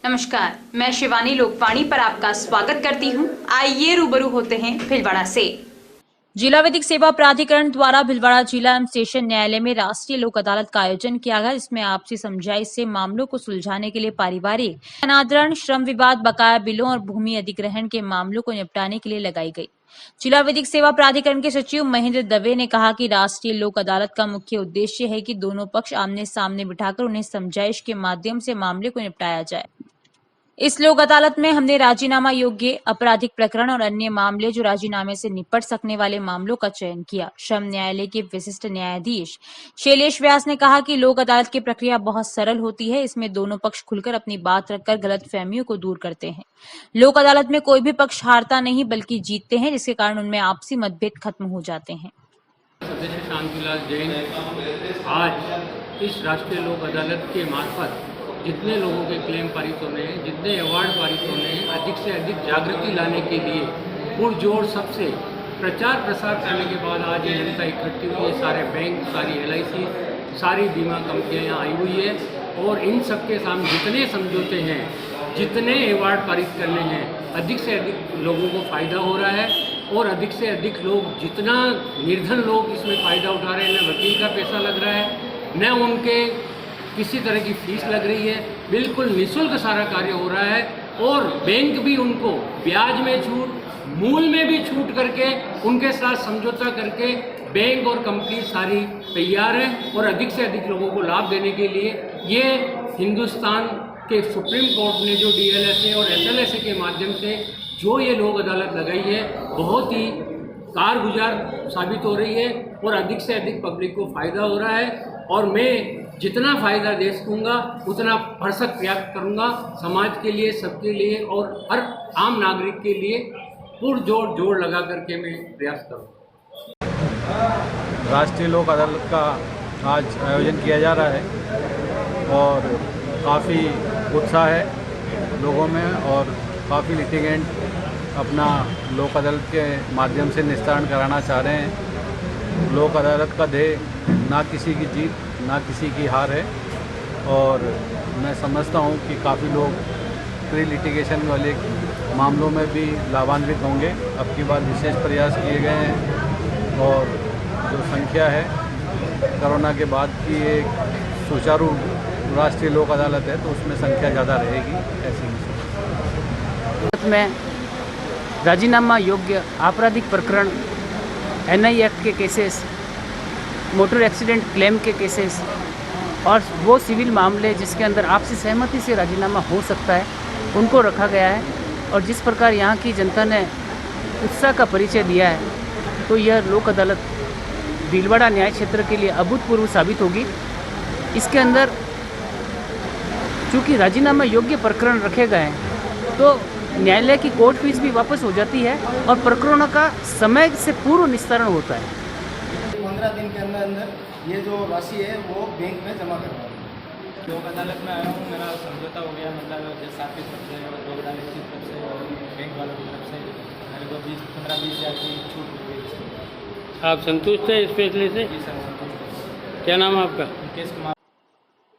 नमस्कार, मैं शिवानी लोकवाणी पर आपका स्वागत करती हूं। आइए रूबरू होते हैं भीलवाड़ा से। जिला विधिक सेवा प्राधिकरण द्वारा भीलवाड़ा जिला एवं स्टेशन न्यायालय में राष्ट्रीय लोक अदालत का आयोजन किया गया, जिसमें आपसी समझाइश से मामलों को सुलझाने के लिए पारिवारिक, अनादरण, श्रम विवाद, बकाया बिलों और भूमि अधिग्रहण के मामलों को निपटाने के लिए लगाई गई। जिला विधिक सेवा प्राधिकरण के सचिव महेंद्र दवे ने कहा कि राष्ट्रीय लोक अदालत का मुख्य उद्देश्य है कि दोनों पक्ष आमने सामने बिठाकर उन्हें समझाइश के माध्यम से मामले को निपटाया जाए। इस लोक अदालत में हमने राजीनामा योग्य आपराधिक प्रकरण और अन्य मामले जो राजीनामे से निपट सकने वाले मामलों का चयन किया। श्रम न्यायालय के विशिष्ट न्यायाधीश शैलेश व्यास ने कहा कि लोक अदालत की प्रक्रिया बहुत सरल होती है। इसमें दोनों पक्ष खुलकर अपनी बात रखकर गलतफहमियों को दूर करते हैं। लोक अदालत में कोई भी पक्ष हारता नहीं बल्कि जीतते हैं, जिसके कारण उनमें आपसी मतभेद खत्म हो जाते हैं। सदस्य शांतिलाल जैन आज इस राष्ट्रीय लोक अदालत के मार्फत जितने लोगों के क्लेम पारित होने हैं, जितने अवार्ड पारित होने हैं, अधिक से अधिक जागृति लाने के लिए पुरजोर सबसे प्रचार प्रसार करने के बाद आज ये जनता इकट्ठी हुई है। सारे बैंक, सारी LIC, सारी बीमा कंपनियां यहाँ आई हुई है और इन सबके सामने जितने समझौते हैं, जितने अवार्ड पारित करने हैं, अधिक से अधिक लोगों को फ़ायदा हो रहा है और अधिक से अधिक लोग, जितना निर्धन लोग इसमें फ़ायदा उठा रहे हैं, न वकील का पैसा लग रहा है, न उनके किसी तरह की फीस लग रही है, बिल्कुल निःशुल्क सारा कार्य हो रहा है और बैंक भी उनको ब्याज में छूट, मूल में भी छूट करके उनके साथ समझौता करके बैंक और कंपनी सारी तैयार है और अधिक से अधिक लोगों को लाभ देने के लिए ये हिंदुस्तान के सुप्रीम कोर्ट ने जो DLSA और SLSA के माध्यम से जो ये लोक अदालत लगाई है, बहुत ही कारगुजार साबित हो रही है और अधिक से अधिक पब्लिक को फ़ायदा हो रहा है। और मैं जितना फ़ायदा दे सकूँगा उतना भरसक प्रयास करूँगा समाज के लिए, सबके लिए और हर आम नागरिक के लिए पुरजोर जोर लगा करके मैं प्रयास करूँगा। राष्ट्रीय लोक अदालत का आज आयोजन किया जा रहा है और काफ़ी उत्साह है लोगों में और काफ़ी लिटिगेंट अपना लोक अदालत के माध्यम से निस्तारण कराना चाह रहे हैं। लोक अदालत का ध्येय ना किसी की जीत ना किसी की हार है और मैं समझता हूँ कि काफ़ी लोग प्री लिटिगेशन वाले मामलों में भी लाभान्वित होंगे। अब की बार विशेष प्रयास किए गए हैं और जो संख्या है कोरोना के बाद की एक सुचारू राष्ट्रीय लोक अदालत है तो उसमें संख्या ज़्यादा रहेगी। ऐसी में राजीनामा योग्य आपराधिक प्रकरण, NI एक्ट के केसेस, मोटर एक्सीडेंट क्लेम के केसेस और वो सिविल मामले जिसके अंदर आपसी सहमति से राजीनामा हो सकता है, उनको रखा गया है। और जिस प्रकार यहाँ की जनता ने उत्साह का परिचय दिया है तो यह लोक अदालत भीलवाड़ा न्याय क्षेत्र के लिए अभूतपूर्व साबित होगी। इसके अंदर चूँकि राजीनामा योग्य प्रकरण रखे गए हैं तो न्यायालय की कोर्ट फीस भी वापस हो जाती है और प्रकरणों का समय से पूर्व निस्तारण होता है। 15 दिन के अंदर अंदर ये जो राशि है वो बैंक में जमा करवा दें। लोक अदालत में आया हूँ, मेरा समझौता हो गया, मतलब जैसे आपकी तरफ से और लोक अदालत की तरफ से और बैंक वालों की तरफ से मेरे को 15-20 हज़ार की छूट हो गई। आप संतुष्ट हैं इस फैसले से? जी सर, संतुष्ट। क्या नाम है आपका? मुकेश कुमार।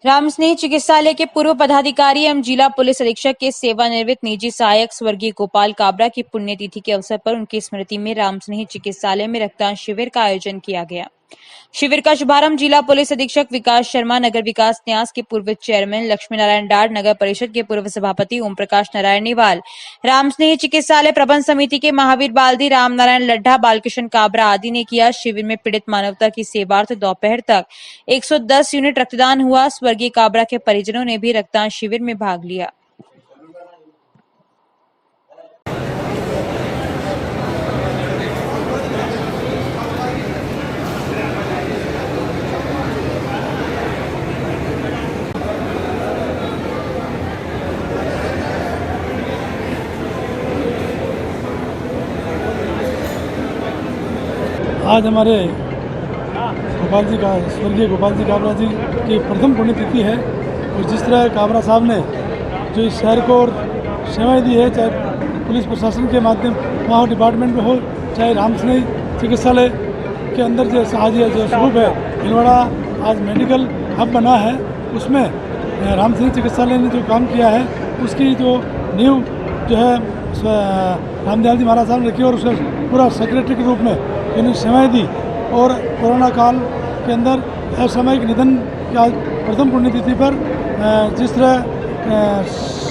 रामस्नेही चिकित्सालय के पूर्व पदाधिकारी एवं जिला पुलिस अधीक्षक के सेवानिवृत्त निजी सहायक स्वर्गीय गोपाल काबरा की पुण्यतिथि के अवसर पर उनकी स्मृति में रामस्नेही चिकित्सालय में रक्तदान शिविर का आयोजन किया गया। शिविर का शुभारंभ जिला पुलिस अधीक्षक विकास शर्मा, नगर विकास न्यास के पूर्व चेयरमैन लक्ष्मी नारायण डार, नगर परिषद के पूर्व सभापति ओम प्रकाश नारायण निवाल, रामस्नेही चिकित्सालय प्रबंध समिति के महावीर बाल्दी, राम नारायण लड्ढा, बालकृष्ण काबरा आदि ने किया। शिविर में पीड़ित मानवता की सेवार्थ दोपहर तक 110 यूनिट रक्तदान हुआ। स्वर्गीय काबरा के परिजनों ने भी रक्तदान शिविर में भाग लिया। आज हमारे गोपाल जी का, स्वर्गीय गोपाल जी काबरा जी की प्रथम पुण्यतिथि है और जिस तरह काबरा साहब ने जो इस शहर को और सेवाएं दी है, चाहे पुलिस प्रशासन के माध्यम वहाँ डिपार्टमेंट में हो, चाहे रामस्नेही चिकित्सालय के अंदर जो आज ये जो स्वरूप है भीलवाड़ा आज मेडिकल हब बना है, उसमें रामस्नेही चिकित्सालय ने जो काम किया है उसकी जो नींव जो है रामदयाल जी महाराज साहब ने रखी और उसका पूरा सेक्रेटरी के रूप में उन्होंने सेवाएँ दी। और कोरोना काल के अंदर असामयिक निधन की आज प्रथम पुण्यतिथि पर जिस तरह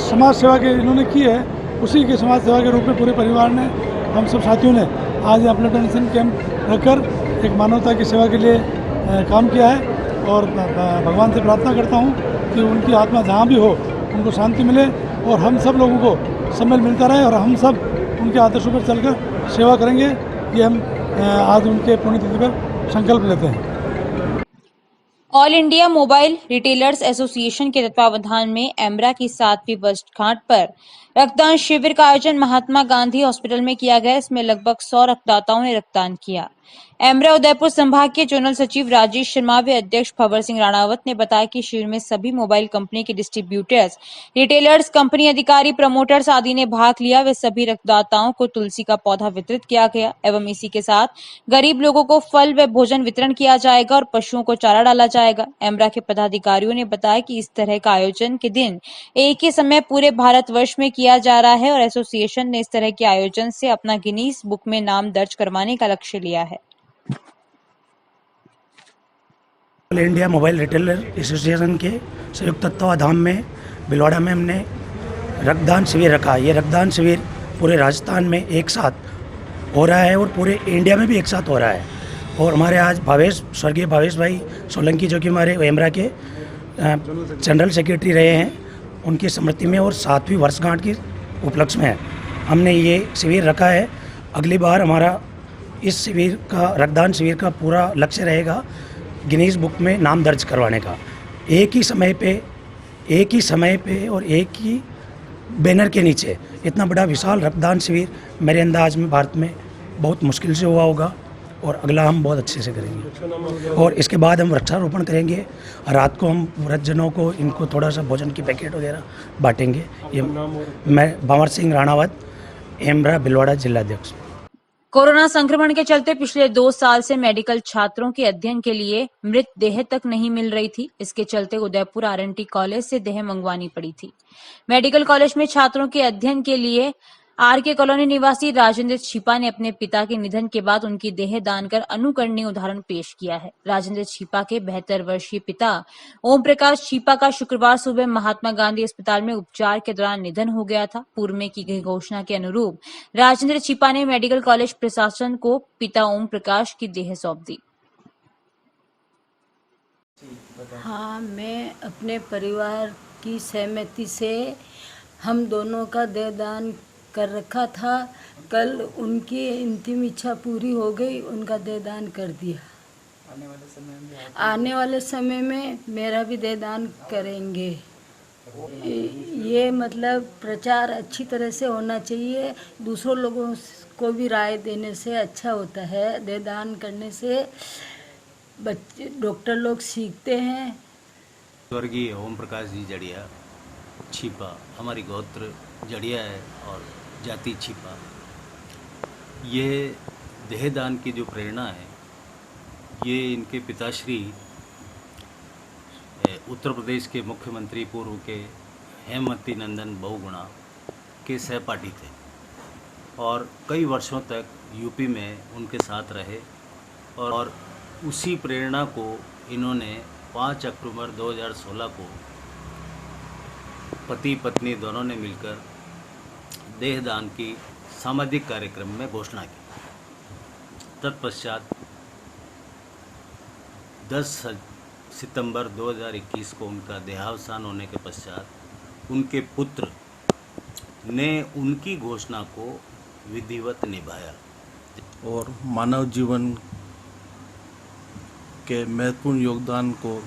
समाज सेवा के इन्होंने की है, उसी के समाज सेवा के रूप में पूरे परिवार ने, हम सब साथियों ने आज यहाँ ब्लड डोनेशन कैंप रखकर एक मानवता की सेवा के लिए काम किया है। और भगवान से प्रार्थना करता हूँ कि उनकी आत्मा जहाँ भी हो उनको शांति मिले और हम सब लोगों को सम्मेल मिलता रहे और हम सब उनके आदर्शों पर चलकर सेवा करेंगे। ये हम आज उनके पुण्यतिथि पर संकल्प लेते हैं। All India mobile retailers association के तत्वावधान में एमरा की 7वीं वर्षगांठ पर रक्तदान शिविर का आयोजन महात्मा गांधी हॉस्पिटल में किया गया। इसमें लगभग 100 रक्तदाताओं ने रक्तदान किया। एमरा उदयपुर संभाग के जोनल सचिव राजेश शर्मा व अध्यक्ष भंवर सिंह राणावत ने बताया कि शिविर में सभी मोबाइल कंपनी के डिस्ट्रीब्यूटर्स, रिटेलर्स, कंपनी अधिकारी, प्रमोटर्स आदि ने भाग लिया। वे सभी रक्तदाताओं को तुलसी का पौधा वितरित किया गया एवं इसी के साथ गरीब लोगों को फल व भोजन वितरण किया जाएगा और पशुओं को चारा डाला जाएगा। एमरा के पदाधिकारियों ने बताया कि इस तरह का आयोजन के दिन एक ही समय पूरे भारतवर्ष में किया जा रहा है और एसोसिएशन ने इस तरह के आयोजन से अपना गिनीज बुक में नाम दर्ज करवाने का लक्ष्य लिया है। All India mobile retailer association के संयुक्त तत्वावधान में भिलवाड़ा में हमने रक्तदान शिविर रखा। ये रक्तदान शिविर पूरे राजस्थान में एक साथ हो रहा है और पूरे इंडिया में भी एक साथ हो रहा है। और हमारे आज स्वर्गीय भावेश भाई सोलंकी, जो कि हमारे एमरा के जनरल सेक्रेटरी रहे हैं, उनकी स्मृति में और 7वीं वर्षगांठ की उपलक्ष्य में हमने ये शिविर रखा है। अगली बार हमारा इस शिविर का, रक्तदान शिविर का पूरा लक्ष्य रहेगा गिनीज बुक में नाम दर्ज करवाने का। एक ही समय पे और एक ही बैनर के नीचे इतना बड़ा विशाल रक्तदान शिविर मेरे अंदाज में भारत में बहुत मुश्किल से हुआ होगा और अगला हम बहुत अच्छे से करेंगे। और इसके बाद हम वृक्षारोपण करेंगे। रात को हम वृद्धजनों को, इनको थोड़ा सा भोजन की पैकेट वगैरह बांटेंगे। ये मैं भंवर सिंह राणावत, एमरा भिलवाड़ा जिलाध्यक्ष। कोरोना संक्रमण के चलते पिछले 2 साल से मेडिकल छात्रों के अध्ययन के लिए मृतदेह तक नहीं मिल रही थी। इसके चलते उदयपुर आरएनटी कॉलेज से देह मंगवानी पड़ी थी। मेडिकल कॉलेज में छात्रों के अध्ययन के लिए आरके कॉलोनी निवासी राजेंद्र छिपा ने अपने पिता के निधन के बाद उनकी देह दान कर अनुकरणीय उदाहरण पेश किया है। राजेंद्र छिपा के 72 वर्षीय पिता ओम प्रकाश छिपा का शुक्रवार सुबह महात्मा गांधी अस्पताल में उपचार के दौरान निधन हो गया था। पूर्व में की गई घोषणा के अनुरूप राजेंद्र छिपा ने मेडिकल कॉलेज प्रशासन को पिता ओम प्रकाश की देह सौंप दी। हाँ, मैं अपने परिवार की सहमति से हम दोनों का देह दान कर रखा था। कल उनकी अंतिम इच्छा पूरी हो गई, उनका देह दान कर दिया। आने वाले समय में मेरा भी देह दान करेंगे। ये मतलब प्रचार अच्छी तरह से होना चाहिए। दूसरों लोगों को भी राय देने से अच्छा होता है। देह दान करने से बच्चे, डॉक्टर लोग सीखते हैं। स्वर्गीय ओम प्रकाश जी जड़िया छिपा, हमारी गोत्र जड़िया है और जाति छिपा। ये देहदान की जो प्रेरणा है, ये इनके पिताश्री उत्तर प्रदेश के मुख्यमंत्री पूर्व के हेमवती नंदन बहुगुणा के सहपाठी थे और कई वर्षों तक यूपी में उनके साथ रहे और उसी प्रेरणा को इन्होंने 5 अक्टूबर 2016 को पति पत्नी दोनों ने मिलकर देहदान की सामाजिक कार्यक्रम में घोषणा की। तत्पश्चात 10 सितंबर 2021 को उनका देहावसान होने के पश्चात उनके पुत्र ने उनकी घोषणा को विधिवत निभाया और मानव जीवन के महत्वपूर्ण योगदान को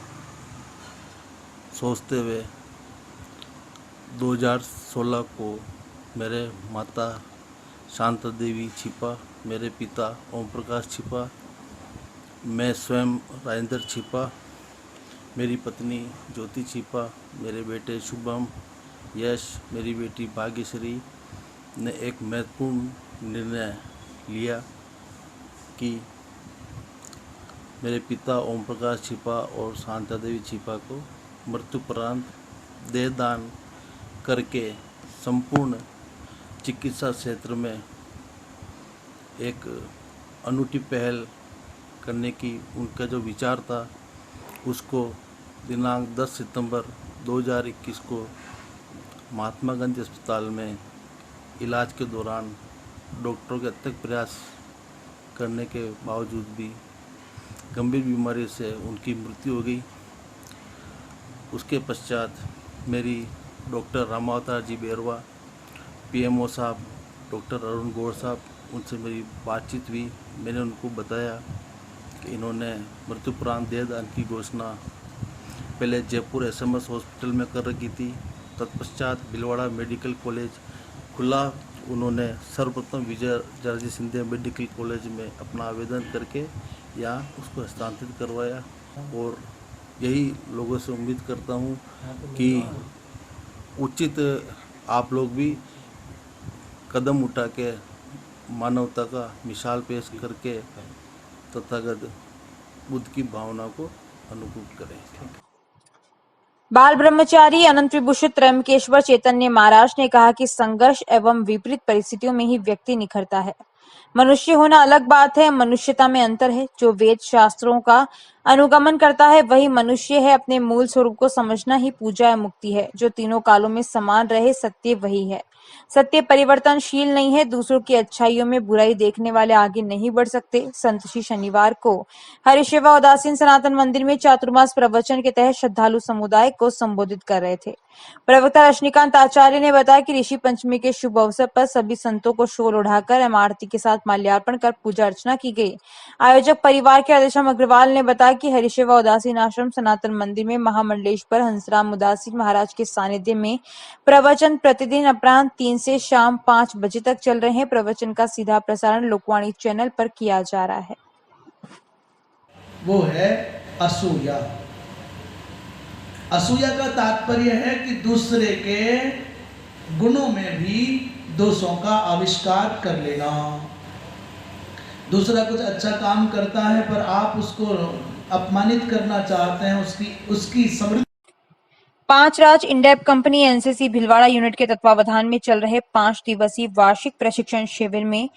सोचते हुए 2016 को मेरे माता शांता देवी छिपा, मेरे पिता ओम प्रकाश छिपा, मैं स्वयं राजेंद्र छिपा, मेरी पत्नी ज्योति छिपा, मेरे बेटे शुभम, यश, मेरी बेटी भाग्यश्री ने एक महत्वपूर्ण निर्णय लिया कि मेरे पिता ओम प्रकाश छिपा और शांता देवी छिपा को मृत्युपरांत देहदान करके संपूर्ण चिकित्सा क्षेत्र में एक अनूठी पहल करने की उनका जो विचार था, उसको दिनांक 10 सितंबर 2021 को महात्मा गांधी अस्पताल में इलाज के दौरान डॉक्टरों के अथक प्रयास करने के बावजूद भी गंभीर बीमारी से उनकी मृत्यु हो गई। उसके पश्चात मेरी डॉक्टर रामावतार जी बेरवा, पीएमओ साहब डॉक्टर अरुण गौर साहब, उनसे मेरी बातचीत हुई। मैंने उनको बताया कि इन्होंने मृत्युपरांत देहदान की घोषणा पहले जयपुर एसएमएस हॉस्पिटल में कर रखी थी, तत्पश्चात भीलवाड़ा मेडिकल कॉलेज खुला, उन्होंने सर्वप्रथम विजय जारजी सिंधिया मेडिकल कॉलेज में अपना आवेदन करके यहाँ उसको हस्तांतरित करवाया। और यही लोगों से उम्मीद करता हूँ कि उचित आप लोग भी कदम उठा के मानवता का मिसाल पेश करके तथागत बुद्ध की भावना को अनुभूत करें। बाल ब्रह्मचारी अनंत विभूषित त्रयंबकेश्वर चैतन्य महाराज ने कहा कि संघर्ष एवं विपरीत परिस्थितियों में ही व्यक्ति निखरता है। मनुष्य होना अलग बात है, मनुष्यता में अंतर है। जो वेद शास्त्रों का अनुगमन करता है वही मनुष्य है। अपने मूल स्वरूप को समझना ही पूजा या मुक्ति है। जो तीनों कालों में समान रहे, सत्य वही है। सत्य परिवर्तनशील नहीं है। दूसरों की अच्छाइयों में बुराई देखने वाले आगे नहीं बढ़ सकते। संत श्री शनिवार को हरिसेवा उदासीन सनातन मंदिर में चातुर्मास प्रवचन के तहत श्रद्धालु समुदाय को संबोधित कर रहे थे। प्रवक्ता रजनीकांत आचार्य ने बताया कि ऋषि पंचमी के शुभ अवसर पर सभी संतों को शोल उठाकर एवं आरती के साथ माल्यार्पण कर पूजा अर्चना की गई। आयोजक परिवार के राधेश्याम अग्रवाल ने बताया कि हरिसेवा उदासीन आश्रम सनातन मंदिर में महामंडलेश्वर हंसराम उदासीन महाराज के सानिध्य में प्रवचन प्रतिदिन अपराह्न 3 से शाम 5 बजे तक चल रहे हैं। प्रवचन का सीधा प्रसारण लोकवाणी चैनल पर किया जा रहा है। वो है असूया। असूया का तात्पर्य है कि दूसरे के गुणों में भी दोषों का आविष्कार कर लेना। दूसरा कुछ अच्छा काम करता है पर आप उसको अपमानित करना चाहते हैं, उसकी समृद्धि। 5 राज इंडेप कंपनी एनसीसी भिलवाड़ा यूनिट के तत्वावधान में चल रहे 5 दिवसीय वार्षिक प्रशिक्षण शिविर में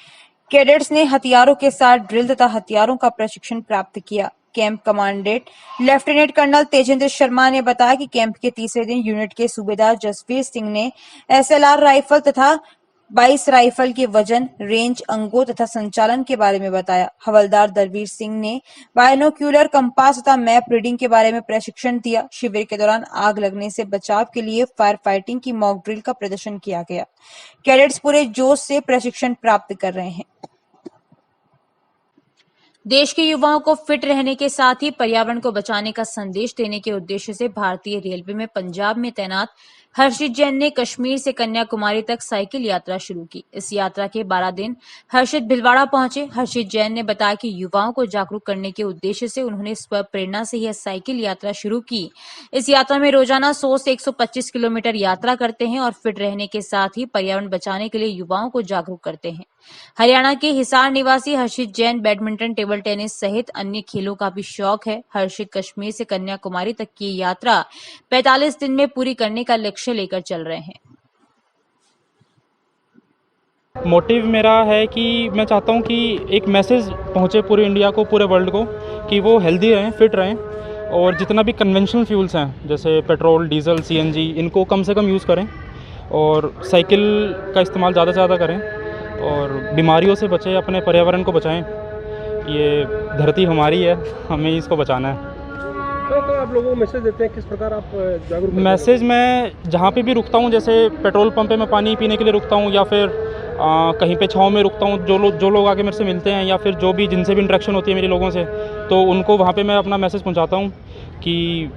कैडेट्स ने हथियारों के साथ ड्रिल तथा हथियारों का प्रशिक्षण प्राप्त किया। Camp commandant lieutenant colonel Tejendra Sharma ने बताया कि कैंप के तीसरे दिन यूनिट के सूबेदार जसवीर सिंह ने एसएलआर राइफल तथा 22 राइफल के वजन, रेंज, अंगों तथा संचालन के बारे में बताया। हवलदार दरवीर सिंह ने बायनोक्यूलर, कंपास तथा मैप रीडिंग के बारे में प्रशिक्षण दिया। शिविर के दौरान आग लगने से बचाव के लिए फायर फाइटिंग की मॉक ड्रिल का प्रदर्शन किया गया। कैडेट्स पूरे जोश से प्रशिक्षण प्राप्त कर रहे हैं। देश के युवाओं को फिट रहने के साथ ही पर्यावरण को बचाने का संदेश देने के उद्देश्य से भारतीय रेलवे में पंजाब में तैनात हर्षित जैन ने कश्मीर से कन्याकुमारी तक साइकिल यात्रा शुरू की। इस यात्रा के 12 दिन हर्षित भिलवाड़ा पहुंचे। हर्षित जैन ने बताया कि युवाओं को जागरूक करने के उद्देश्य से उन्होंने स्व प्रेरणा से यह साइकिल यात्रा शुरू की। इस यात्रा में रोजाना 100 से 125 किलोमीटर यात्रा करते हैं और फिट रहने के साथ ही पर्यावरण बचाने के लिए युवाओं को जागरूक करते हैं। हरियाणा के हिसार निवासी हर्षित जैन बैडमिंटन, टेबल टेनिस सहित अन्य खेलों का भी शौक है। हर्षित कश्मीर से कन्याकुमारी तक की यात्रा 45 दिन में पूरी करने का लक्ष्य लेकर चल रहे हैं। मोटिव मेरा है कि मैं चाहता हूं कि एक मैसेज पहुंचे पूरे इंडिया को, पूरे वर्ल्ड को, कि वो हेल्दी रहें, फिट रहें और जितना भी कन्वेंशनल फ्यूल्स हैं जैसे पेट्रोल, डीजल, सीएनजी, इनको कम से कम यूज़ करें और साइकिल का इस्तेमाल ज़्यादा से ज़्यादा करें और बीमारियों से बचें, अपने पर्यावरण को बचाएं। ये धरती हमारी है, हमें इसको बचाना है। तो आप लोगों को मैसेज देते हैं, किस प्रकार आप जागरूक? मैसेज मैं जहाँ पे भी रुकता हूँ, जैसे पेट्रोल पंप पे मैं पानी पीने के लिए रुकता हूँ या फिर कहीं पे छाँव में रुकता हूँ, जो लोग आके मेरे से मिलते हैं या फिर जो भी जिनसे भी इंटरेक्शन होती है मेरे लोगों से, तो उनको वहाँ पे मैं अपना मैसेज पहुँचाता हूँ कि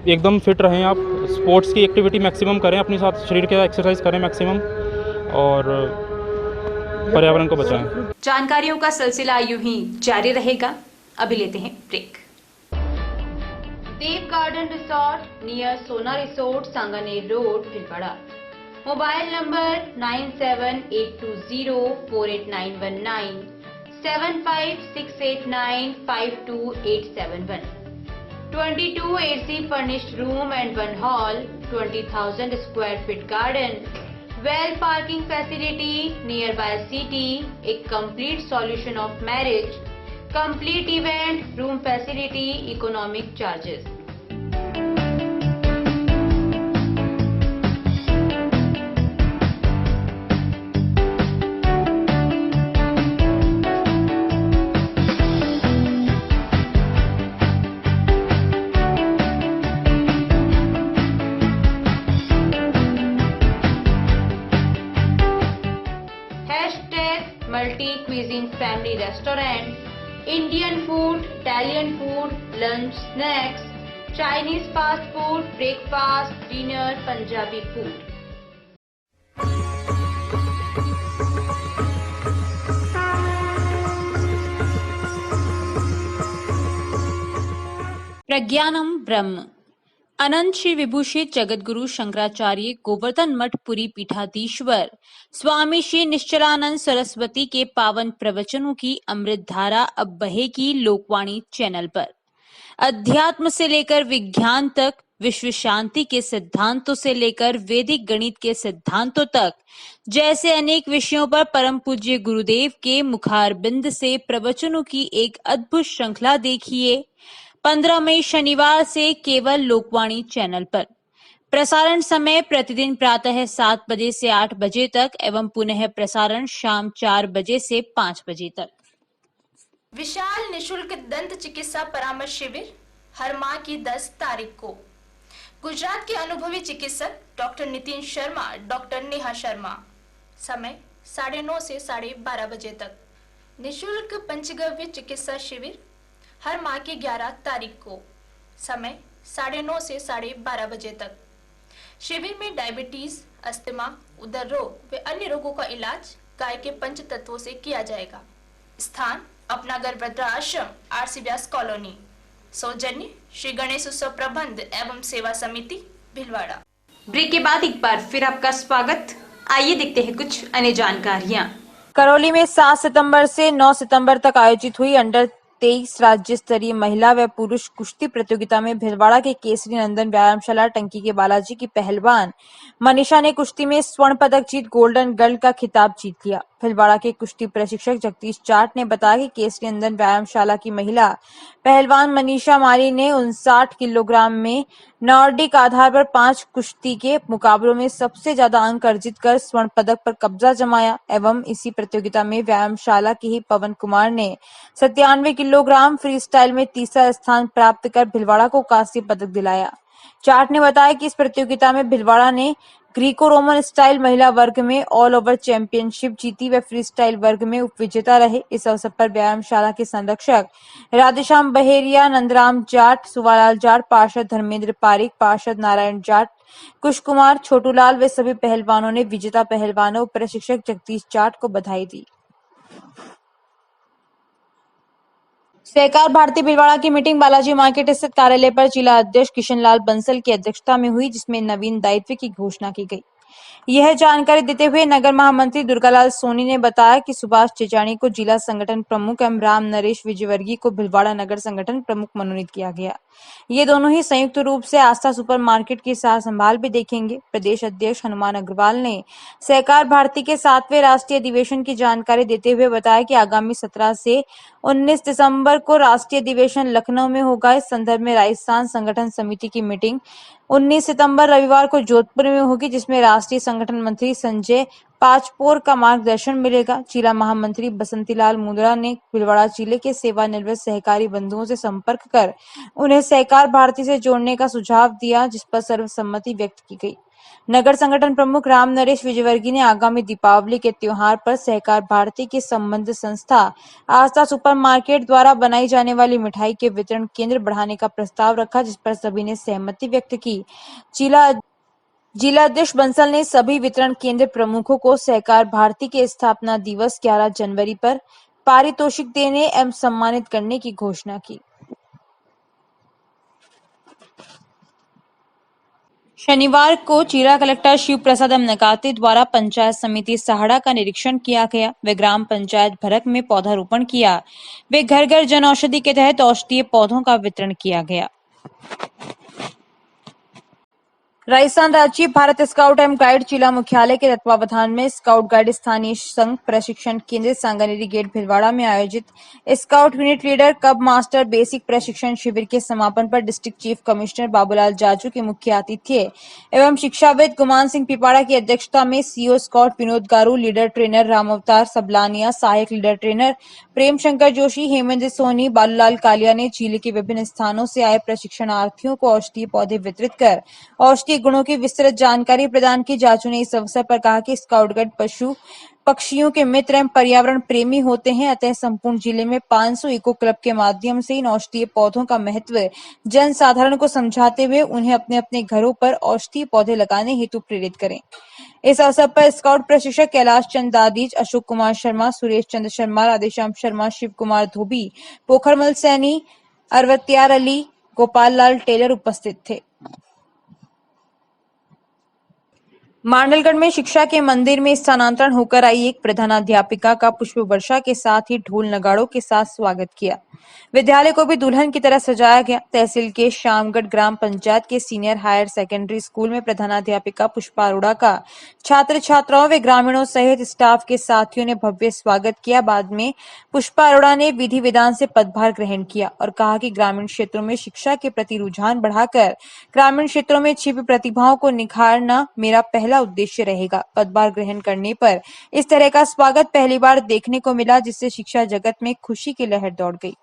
एकदम फिट रहें आप, स्पोर्ट्स की एक्टिविटी मैक्सिमम करें, अपने साथ शरीर का एक्सरसाइज करें मैक्सिमम और पर्यावरण को बचाएं। जानकारियों का सिलसिला यूं ही जारी रहेगा। अभी लेते हैं ब्रेक। देव गार्डन रिसोर्ट नियर सोना resort, Sanganer road, Bhilwara. Mobile number 9782048919, 7568952871, 22 AC furnished room and 1 hall, 20,000 square feet garden, well parking facility, nearby city, a complete solution of marriage, complete event, room facility, economic charges. Multi-cuisine family restaurant, Indian food, Italian food, lunch, snacks, Chinese fast food, breakfast, dinner, Punjabi food. प्रज्ञानम ब्रह्म अनंत श्री विभूषित जगतगुरु शंकराचार्य गोवर्धन मठ पुरी पीठाधीश्वर स्वामी श्री निश्चलानंद सरस्वती के पावन प्रवचनों की अमृत धारा अब बहेगी Lokvani channel पर। अध्यात्म से लेकर विज्ञान तक, विश्व शांति के सिद्धांतों से लेकर वैदिक गणित के सिद्धांतों तक, जैसे अनेक विषयों पर परम पूज्य गुरुदेव के मुखारबिंद से प्रवचनों की एक अद्भुत श्रृंखला देखिए 15 मई शनिवार से केवल लोकवाणी चैनल पर। प्रसारण समय प्रतिदिन प्रातः 7 बजे से 8 बजे तक एवं पुनः प्रसारण शाम 4 बजे से 5 बजे तक। विशाल निशुल्क दंत चिकित्सा परामर्श शिविर हर माह की 10 तारीख को गुजरात के अनुभवी चिकित्सक डॉक्टर नितिन शर्मा, डॉक्टर नेहा शर्मा। समय 9:30 से 12:30 बजे तक। निशुल्क पंचगव्य चिकित्सा शिविर हर माह की 11 तारीख को। समय 9:30 से 12:30 बजे तक। शिविर में डायबिटीज, अस्थमा, उदर रोग व अन्य रोगों का इलाज गाय के पंच तत्वों से किया जाएगा। स्थान अपनागर वृद्धाश्रम, आरसी व्यास कॉलोनी। सौजन्य श्री गणेश उत्सव प्रबंध एवं सेवा समिति, भिलवाड़ा। ब्रेक के बाद एक बार फिर आपका स्वागत। आइए देखते हैं कुछ अन्य जानकारियां। करौली में 7 सितंबर से 9 सितंबर तक आयोजित हुई अंडर 23 राज्य स्तरीय महिला व पुरुष कुश्ती प्रतियोगिता में भिलवाड़ा के केसरी नंदन व्यायामशाला टंकी के बालाजी की पहलवान मनीषा ने कुश्ती में स्वर्ण पदक जीत गोल्डन गर्ल का खिताब जीत लिया। भिलवाड़ा के कुश्ती प्रशिक्षक जगदीश जाट ने बताया कि केसरी नंदन व्यायामशाला की महिला पहलवान मनीषा माली ने 59 किलोग्राम में नॉर्डिक आधार पर 5 कुश्ती के मुकाबलों में सबसे ज्यादा अंक अर्जित कर स्वर्ण पदक पर कब्जा जमाया एवं इसी प्रतियोगिता में व्यायामशाला के ही पवन कुमार ने 97 किलोग्राम फ्री स्टाइल में तीसरा स्थान प्राप्त कर भिलवाड़ा को कांस्य पदक दिलाया। जाट ने बताया कि इस प्रतियोगिता में भिलवाड़ा ने ग्रीको रोमन स्टाइल महिला वर्ग में ऑल ओवर चैंपियनशिप जीती व फ्री स्टाइल वर्ग में उपविजेता रहे। इस अवसर पर व्यायामशाला के संरक्षक राधेश्याम बहेरिया, नंदराम जाट, सुवालाल जाट, पार्षद धर्मेंद्र पारिक, पार्षद नारायण जाट, कुश कुमार, छोटूलाल व सभी पहलवानों ने विजेता पहलवानों प्रशिक्षक जगदीश जाट को बधाई दी। सहकार भारती भिलवाड़ा की मीटिंग बालाजी मार्केट स्थित कार्यालय पर जिला अध्यक्ष किशन लाल बंसल की अध्यक्षता में हुई, जिसमें नवीन दायित्व की घोषणा की गई। यह जानकारी देते हुए नगर महामंत्री दुर्गालाल सोनी ने बताया कि सुभाष चिचाणी को जिला संगठन प्रमुख एवं राम नरेश विजयवर्गीय को भिलवाड़ा नगर संगठन प्रमुख मनोनीत किया गया। ये दोनों ही संयुक्त रूप से आस्था सुपर मार्केट की सार संभाल भी देखेंगे। प्रदेश अध्यक्ष हनुमान अग्रवाल ने सहकार भारती के 7वें राष्ट्रीय अधिवेशन की जानकारी देते हुए बताया कि आगामी 17 से 19 दिसंबर को राष्ट्रीय अधिवेशन लखनऊ में होगा। इस संदर्भ में राजस्थान संगठन समिति की मीटिंग 19 सितंबर रविवार को जोधपुर में होगी, जिसमें राष्ट्रीय संगठन मंत्री संजय पाचपोर का मार्गदर्शन मिलेगा। जिला महामंत्री बसंतीलाल मुंदड़ा ने भिलवाड़ा जिले के सेवानिवृत्त सहकारी बंधुओं से संपर्क कर उन्हें सहकार भारती से जोड़ने का सुझाव दिया, जिस पर सर्वसम्मति व्यक्त की गई। नगर संगठन प्रमुख राम नरेश विजयवर्गीय ने आगामी दीपावली के त्योहार पर सहकार भारती की संबंध संस्था आस्था सुपर मार्केट द्वारा बनाई जाने वाली मिठाई के वितरण केंद्र बढ़ाने का प्रस्ताव रखा, जिस पर सभी ने सहमति व्यक्त की। जिला अध्यक्ष बंसल ने सभी वितरण केंद्र प्रमुखों को सहकार भारती के स्थापना दिवस 11 जनवरी पर पारितोषिक देने एवं सम्मानित करने की घोषणा की। शनिवार को जिला कलेक्टर शिव प्रसाद नकाते द्वारा पंचायत समिति सहाड़ा का निरीक्षण किया गया व ग्राम पंचायत भरक में पौधारोपण किया व घर घर जन औषधि के तहत औषधीय पौधों का वितरण किया गया। राजस्थान राज्य भारत स्काउट एवं गाइड जिला मुख्यालय के तत्वावधान में स्काउट गाइड स्थानीय संघ प्रशिक्षण केंद्र सांगानेरी गेट भिलवाड़ा में आयोजित स्काउट यूनिट लीडर कब मास्टर बेसिक प्रशिक्षण शिविर के समापन पर district chief commissioner Babulal Jaju के मुख्य आतिथ्य एवं शिक्षाविद गुमान सिंह पिपाड़ा की अध्यक्षता में सीओ स्काउट विनोद गारू, लीडर ट्रेनर राम अवतार सबलानिया, सहायक लीडर ट्रेनर प्रेम शंकर जोशी, हेमेंद्र सोनी, बालूलाल कालिया ने जिले के विभिन्न स्थानों से आए प्रशिक्षणार्थियों को औषधीय पौधे वितरित कर औषधीय गुणों की विस्तृत जानकारी प्रदान की। जाजू ने इस अवसर पर कहा कि स्काउट गाइड पशु पक्षियों के मित्र एवं पर्यावरण प्रेमी होते हैं, अतः संपूर्ण जिले में 500 इको क्लब के माध्यम से इन औषधीय पौधों का महत्व जन साधारण को समझाते हुए उन्हें अपने अपने घरों पर औषधीय पौधे लगाने हेतु प्रेरित करें। इस अवसर पर स्काउट प्रशिक्षक कैलाश चंद दादीज, अशोक कुमार शर्मा, सुरेश चंद्र शर्मा, राधेश्याम शर्मा, शिव कुमार धोबी, पोखरमल सैनी, अरवत्यार अली, गोपाल लाल टेलर उपस्थित थे। मांडलगढ़ में शिक्षा के मंदिर में स्थानांतरण होकर आई एक प्रधानाध्यापिका का पुष्प वर्षा के साथ ही ढोल नगाड़ों के साथ स्वागत किया। विद्यालय को भी दुल्हन की तरह सजाया गया। तहसील के शामगढ़ ग्राम पंचायत के सीनियर हायर सेकेंडरी स्कूल में प्रधानाध्यापिका पुष्पा अरोड़ा का छात्र छात्राओं व ग्रामीणों सहित स्टाफ के साथियों ने भव्य स्वागत किया। बाद में पुष्पा अरोड़ा ने विधि विधान से पदभार ग्रहण किया और कहा कि ग्रामीण क्षेत्रों में शिक्षा के प्रति रुझान बढ़ाकर ग्रामीण क्षेत्रों में छिपी प्रतिभाओं को निखारना मेरा पहला उद्देश्य रहेगा। पदभार ग्रहण करने पर इस तरह का स्वागत पहली बार देखने को मिला, जिससे शिक्षा जगत में खुशी की लहर दौड़ गई।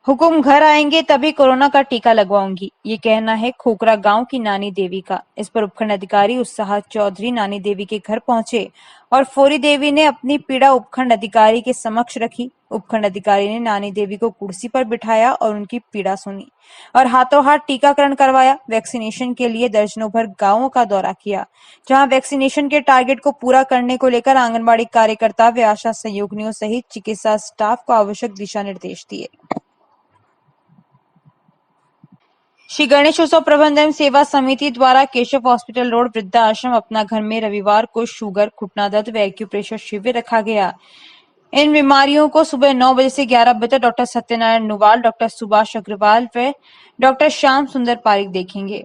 हुकुम घर आएंगे तभी कोरोना का टीका लगवाऊंगी, ये कहना है खोखरा गांव की नानी देवी का। इस पर उपखंड अधिकारी उत्साह चौधरी नानी देवी के घर पहुंचे और फोरी देवी ने अपनी पीड़ा उपखंड अधिकारी के समक्ष रखी। उपखंड अधिकारी ने नानी देवी को कुर्सी पर बिठाया और उनकी पीड़ा सुनी और हाथों हाथ टीकाकरण करवाया। वैक्सीनेशन के लिए दर्जनों भर गांवों का दौरा किया, जहां वैक्सीनेशन के टारगेट को पूरा करने को लेकर आंगनबाड़ी कार्यकर्ता व आशा सहयोगिनियों सहित चिकित्सा स्टाफ को आवश्यक दिशा निर्देश दिए। श्री गणेशोत्सव प्रबंध एवं सेवा समिति द्वारा केशव हॉस्पिटल रोड वृद्धा आश्रम अपना घर में रविवार को शुगर, घुटना दर्द व एक्यूप्रेशर शिविर रखा गया। इन बीमारियों को सुबह 9 बजे से 11 बजे तक डॉक्टर सत्यनारायण नुवाल, डॉक्टर सुभाष अग्रवाल व डॉक्टर श्याम सुंदर पारिक देखेंगे।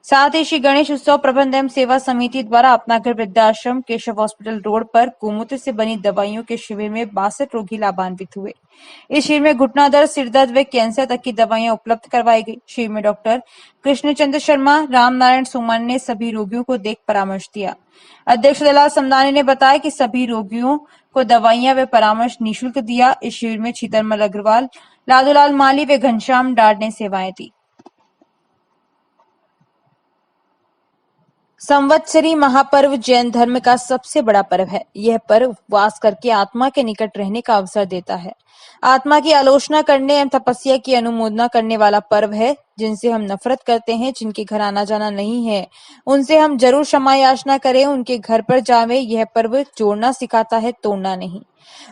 साथ ही श्री गणेश उत्सव प्रबंध एवं सेवा समिति द्वारा अपना घर वृद्धाश्रम केशव हॉस्पिटल रोड पर गोमूत्र से बनी दवाइयों के शिविर में 62 रोगी लाभान्वित हुए। इस शिविर में घुटना दर्द, सिर दर्द व कैंसर तक की दवाइयां उपलब्ध करवाई गई। शिविर में डॉक्टर कृष्णचंद्र शर्मा, रामनारायण सुमन ने सभी रोगियों को देख परामर्श दिया। अध्यक्ष दलाल समदानी ने बताया कि सभी रोगियों को दवाइयां व परामर्श निःशुल्क दिया। इस शिविर में छीतरमल अग्रवाल, लादूलाल माली व घनश्याम डाड ने सेवाएं दी। संवत्सरी महापर्व जैन धर्म का सबसे बड़ा पर्व है। यह पर्व उपवास करके आत्मा के निकट रहने का अवसर देता है। आत्मा की आलोचना करने एवं तपस्या की अनुमोदना करने वाला पर्व है। जिनसे हम नफरत करते हैं, जिनके घर आना जाना नहीं है, उनसे हम जरूर क्षमा याचना करें, उनके घर पर जावे। यह पर्व जोड़ना सिखाता है, तोड़ना नहीं।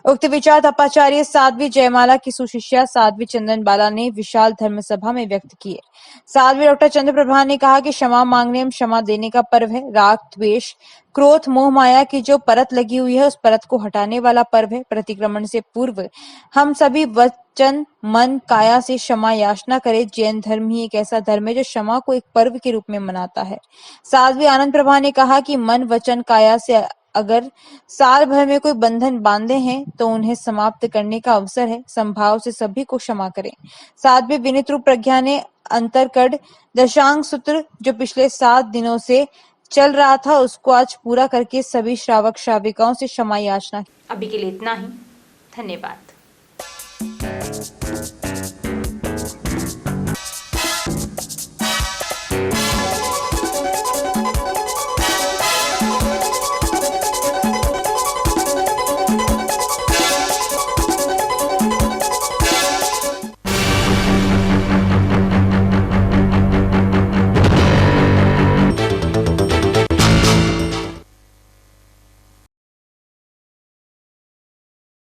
उक्त विचार तपाचार्य साध्वी जयमाला की सुशिष्या साध्वी चंदन बाला ने विशाल धर्म सभा में व्यक्त किए। साध्वी डॉक्टर चंद्रप्रभा ने कहा कि क्षमा मांगने एवं क्षमा देने का पर्व है। राग, द्वेष, क्रोध, मोह माया की जो परत लगी हुई है, उस परत को हटाने वाला पर्व है। प्रतिक्रमण से पूर्व हम सभी वचन, मन, काया से क्षमा याचना करें। जैन धर्म ही एक ऐसा धर्म है जो क्षमा को एक पर्व के रूप में मनाता है। साध्वी आनंद प्रभा ने कहा कि मन, वचन, काया से अगर साल भर में कोई बंधन बांधे हैं तो उन्हें समाप्त करने का अवसर है। संभाव से सभी को क्षमा करें। साध्वी विनित रूप प्रज्ञा ने अंतरकड़ दशांग सूत्र जो पिछले 7 दिनों से चल रहा था, उसको आज पूरा करके सभी श्रावक श्राविकाओं से क्षमा याचना। अभी के लिए इतना ही। धन्यवाद।